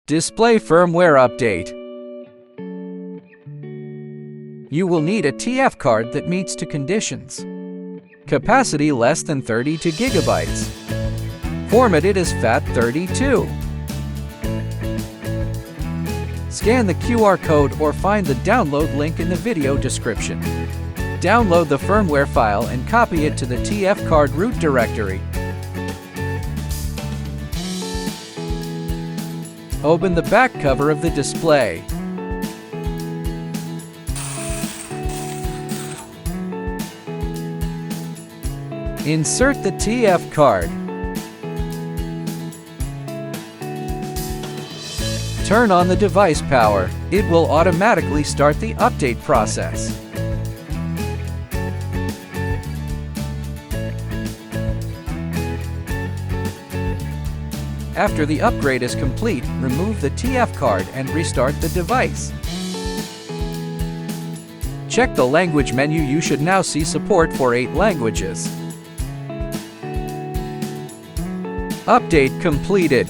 Display firmware update. You will need a TF card that meets two conditions. Capacity less than 32 gigabytes. Formatted as FAT32. Scan the QR code or find the download link in the video description. Download the firmware file and copy it to the TF card root directory. Open the back cover of the display. Insert the TF card. Turn on the device power. It will automatically start the update process. After the upgrade is complete, remove the TF card and restart the device. Check the language menu. You should now see support for 8 languages. Update completed.